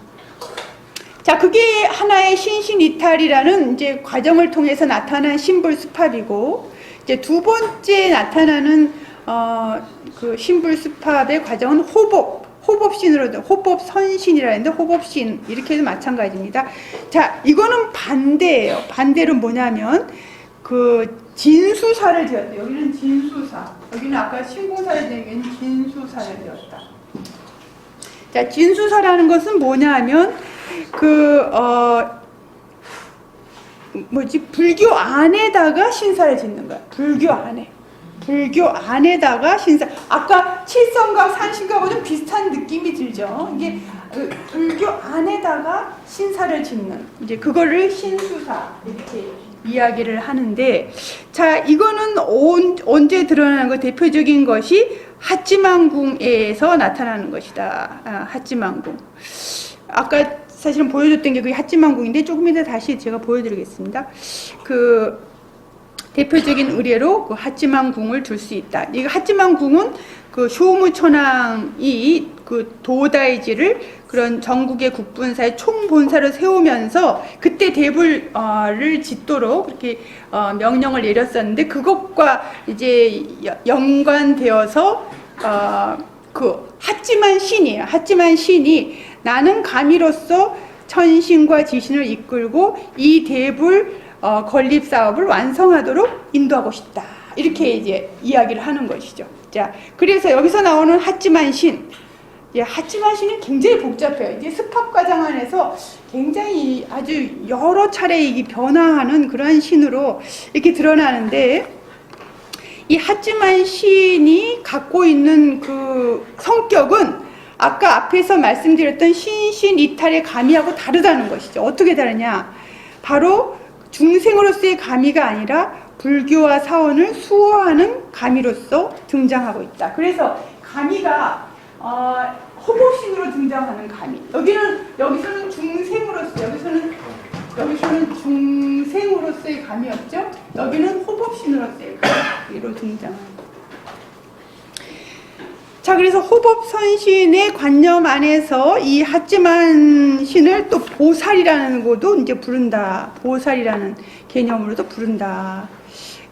자, 그게 하나의 신신이탈이라는 이제 과정을 통해서 나타난 신불수pháp이고, 이제 두 번째 나타나는 그 신불수pháp 과정은 호법신으로, 호법선신이라 했는데 호법신 이렇게 해도 마찬가지입니다. 자, 이거는 반대예요. 반대로 뭐냐면 그 진수사를 지었다. 여기는 진수사, 여기는 아까 신궁사를 지은 여기는 진수사를 지었다. 자, 진수사라는 것은 뭐냐 하면 불교 안에다가 신사를 짓는 거야. 불교 안에다가 신사. 아까 칠성각, 산신각하고 좀 비슷한 느낌이 들죠. 이게 불교 안에다가 신사를 짓는, 이제 그거를 신수사 이렇게 이야기를 하는데, 자, 이거는 언제 드러나는 거? 대표적인 것이 하찌만궁에서 나타나는 것이다. 하찌만궁. 아까 사실은 보여줬던 게 그게 하찌만궁인데 조금 이따 다시 제가 보여드리겠습니다. 그 대표적인 의례로 그 하찌만궁을 둘 수 있다. 이 하찌만궁은 그 쇼무천왕이 그 도다이지를 그런 전국의 국분사의 총본사를 세우면서 그때 대불을 짓도록 그렇게 명령을 내렸었는데, 그것과 이제 연관되어서 그 하찌만 신이에요. 하찌만 신이 나는 가미로서 천신과 지신을 이끌고 이 대불 건립 사업을 완성하도록 인도하고 싶다. 이렇게 이제 이야기를 하는 것이죠. 자, 그래서 여기서 나오는 하찌만 신. 하찌만 신은 굉장히 복잡해요. 이제 습합 과정 안에서 굉장히 아주 여러 차례 이 변화하는 그러한 신으로 이렇게 드러나는데, 이 하찌만 신이 갖고 있는 그 성격은 아까 앞에서 말씀드렸던 신신이탈의 가미하고 다르다는 것이죠. 어떻게 다르냐? 바로 중생으로서의 가미가 아니라 불교와 사원을 수호하는 가미로서 등장하고 있다. 그래서 가미가 호법신으로 등장하는 가미. 여기서는 중생으로서, 여기서는 중생으로서의 감이었죠. 여기는 호법신으로서의 감으로 등장합니다. 자, 그래서 호법선신의 관념 안에서 이 하찌만 신을 또 보살이라는 것도 이제 부른다. 보살이라는 개념으로도 부른다.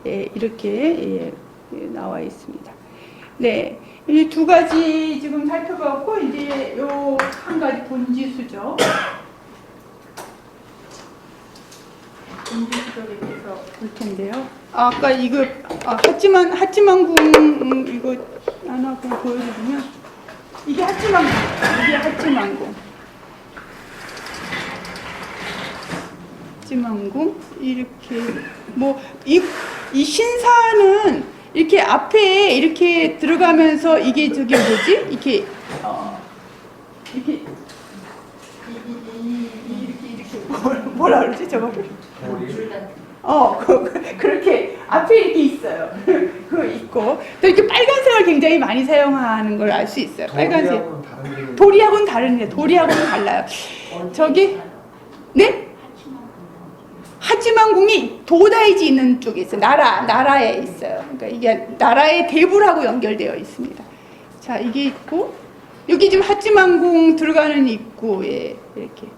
예, 이렇게 나와 있습니다. 네, 이 두 가지 지금 살펴봤고, 이제 요 한 가지 본지수죠. 본지수적에 대해서 볼 텐데요. 아까 이거 하찌만궁 이거 하나 보여주면, 이게 하찌만궁. 이게 하찌만궁. 하찌만궁 이렇게 뭐 이 신사는 이렇게 앞에 이렇게 들어가면서 이게 저기 뭐지? 이렇게 이렇게 이렇게 뭐라 그러지 저거를? 그렇게 앞에 이렇게 있어요. 그거 있고 또 이렇게 빨간색을 굉장히 많이 사용하는 걸 알 수 있어요. 빨간색. 도리하고는 다른데 도리하고는 달라요. 저기 네? 하찌만궁이 도다이지 있는 쪽에 있어요. 나라에 있어요. 그러니까 이게 나라의 대부라고 연결되어 있습니다. 자, 이게 있고 여기 지금 하찌만궁 들어가는 입구에 이렇게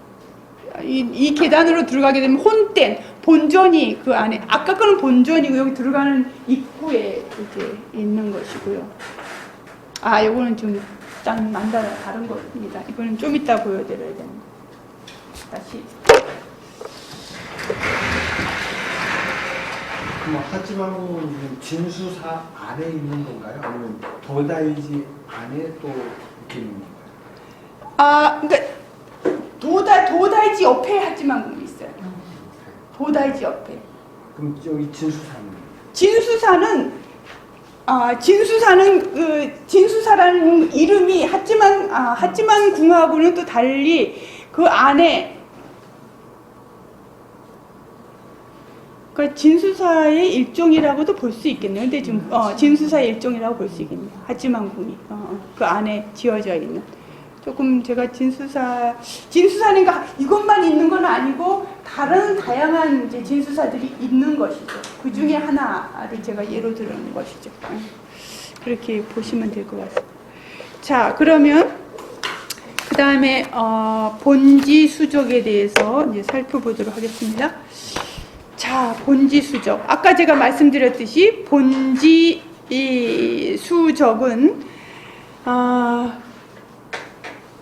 이 계단으로 들어가게 되면 혼된 본전이 그 안에 아까 거는 본전이고 여기 들어가는 입구에 이제 있는 것이고요. 아, 요거는 좀 다른 겁니다. 이거는 좀 이따 보여드려야 됩니다. 다시. 그럼 하찌만궁은 진수사 안에 있는 건가요? 아니면 도다이지 안에 또 이렇게 있는 건가요? 아, 그러니까 도다이지 옆에 하찌만궁이 있어요. 도다이지 옆에. 그럼 여기 진수사는? 진수사라는 이름이 하찌만궁하고는 또 달리 그 안에 그러니까 진수사의 일종이라고도 볼 수 있겠네요. 근데 지금 진수사의 일종이라고 볼 수 있겠네요. 하찌만궁이 그 안에 지어져 있는. 조금 제가 진수사는 이것만 있는 건 아니고 다른 다양한 이제 진수사들이 있는 것이죠. 그 중에 하나를 제가 예로 들은 것이죠. 그렇게 보시면 될 것 같습니다. 자, 그러면 그 다음에 본지수적에 대해서 이제 살펴보도록 하겠습니다. 자, 본지수적. 아까 제가 말씀드렸듯이 본지수적은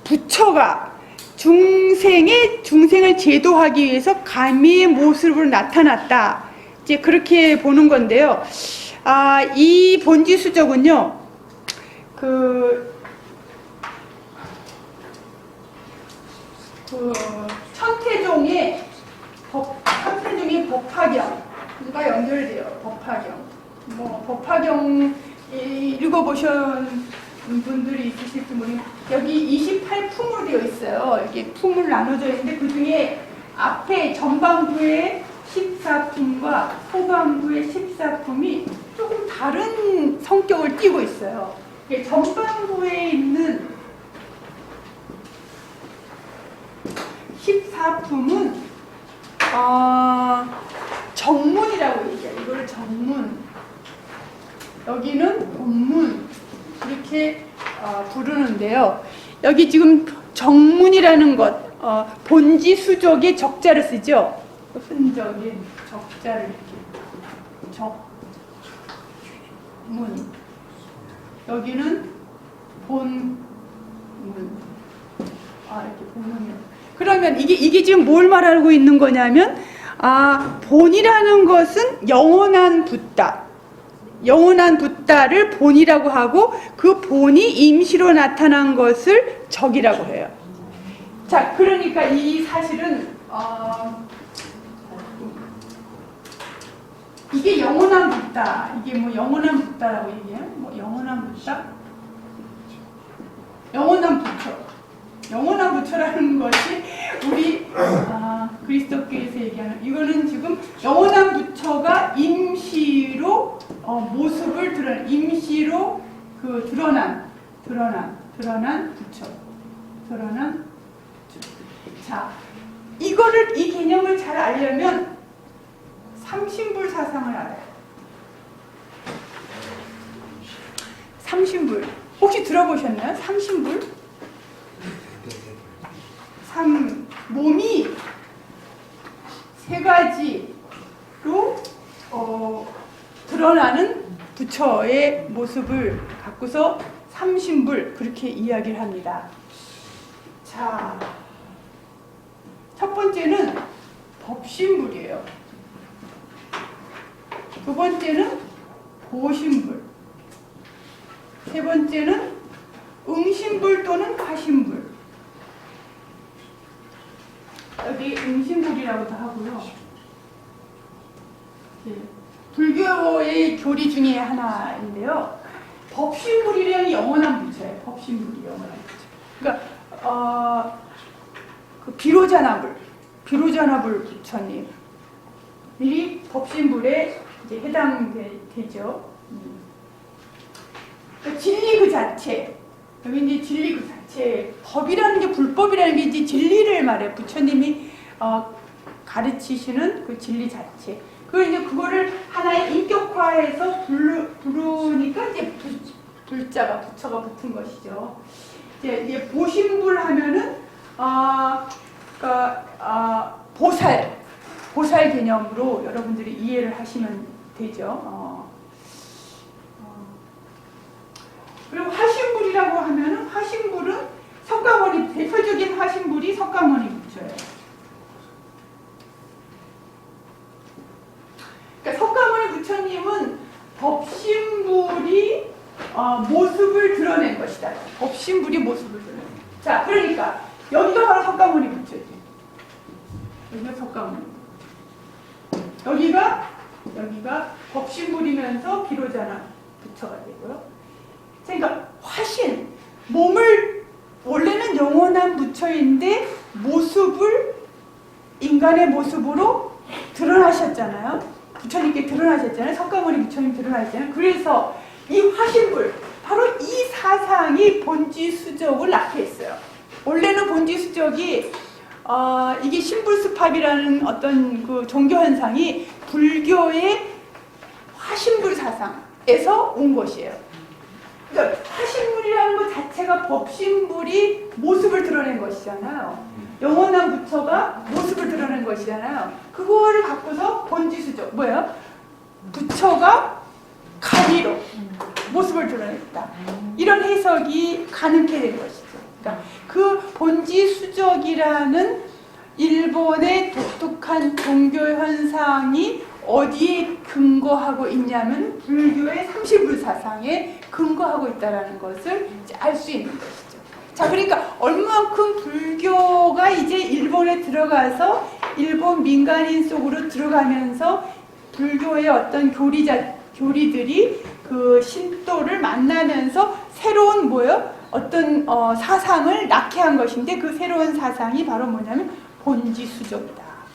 부처가 중생을 제도하기 위해서 가미의 모습으로 나타났다. 이제 그렇게 보는 건데요. 이 본지수적은요, 천태종의 법화경과 연결돼요. 법화경 읽어보신 분들이 있으실지 모르겠는데 여기 28품으로 되어 있어요. 이렇게 품을 나눠져 있는데 그 중에 앞에 전반부의 14품과 후반부의 14품이 조금 다른 성격을 띠고 있어요. 전반부에 있는 14품은 정문이라고 얘기해요. 이걸 정문. 여기는 본문. 이렇게 부르는데요. 여기 지금 정문이라는 것, 본지수적의 적자를 쓰죠. 흔적인 적자를 이렇게 적문. 여기는 본문. 이렇게 본문이요. 그러면 이게 지금 뭘 말하고 있는 거냐면, 본이라는 것은 영원한 붓다. 영원한 붓다를 본이라고 하고 그 본이 임시로 나타난 것을 적이라고 해요. 자, 그러니까 이 사실은 이게 영원한 붓다. 이게 뭐 영원한 붓다라고 얘기해요? 뭐 영원한 붓다? 영원한 부처. 영원한 부처라는 것이 우리 그리스도교에서 얘기하는 이거는 지금 영원한 부처가 임시로 모습을 임시로 드러난 부처. 자, 이 개념을 잘 알려면 삼신불 사상을 알아요. 삼신불. 혹시 들어보셨나요? 삼신불? 몸이 세 가지로 드러나는 부처의 모습을 갖고서 삼신불 그렇게 이야기를 합니다. 자, 첫 번째는 법신불이에요. 두 번째는 보신불. 세 번째는 응신불 또는 화신불. 여기 응신불이라고도 하고요. 예, 불교의 교리 중에 하나인데요. 법신불이라는 영원한 부처예요. 법신불이 영원한 부처. 그러니까 그 비로자나불 부처님 이 법신불에 이제 해당되죠. 그러니까 진리 그 자체, 여기 이제 진리 그 자체, 법이라는 게 불법이라는 게 이제 진리를 말해. 부처님이 가르치시는 그 진리 자체. 이제 그거를 하나의 인격화해서 부르니까 이제 불자가 부처가 붙은 것이죠. 이제 보신불 하면은 보살 개념으로 여러분들이 이해를 하시면 되죠. 그리고 화신불이라고 하면은 화신불은 석가모니, 대표적인 화신불이 석가모니 부처예요. 그러니까 석가모니 부처님은 법신불이 모습을 드러낸 것이다. 법신불이 모습을 드러낸. 자, 그러니까 여기가 바로 석가모니 부처지. 여기가 석가모니. 여기가 법신불이면서 비로자나 부처가 되고요. 그러니까 화신, 몸을 원래는 영원한 부처인데 모습을 인간의 모습으로 드러나셨잖아요. 부처님께 드러나셨잖아요. 석가모니 부처님 드러나셨잖아요. 그래서 이 화신불, 바로 이 사상이 본지수적을 낳게 했어요. 원래는 본지수적이 이게 신불수팝이라는 어떤 그 종교 현상이 불교의 화신불 사상에서 온 것이에요. 그러니까 화신불이라는 것 자체가 법신불이 모습을 드러낸 것이잖아요. 영원한 부처가 모습을 드러낸 것이잖아요. 그거를 갖고서 본지수적, 뭐예요? 부처가 가리로 모습을 드러냈다. 이런 해석이 가능케 된 것이죠. 그러니까 그 본지수적이라는 일본의 독특한 종교 현상이 어디에 근거하고 있냐면 불교의 삼시불 사상에 근거하고 있다는 것을 알 수 있는 것이죠. 자, 그러니까 얼마만큼 불교가 이제 일본에 들어가서 일본 민간인 속으로 들어가면서 불교의 어떤 교리들이 그 신도를 만나면서 새로운 어떤 사상을 낳게 한 것인데 그 새로운 사상이 바로 뭐냐면 본지수적이다.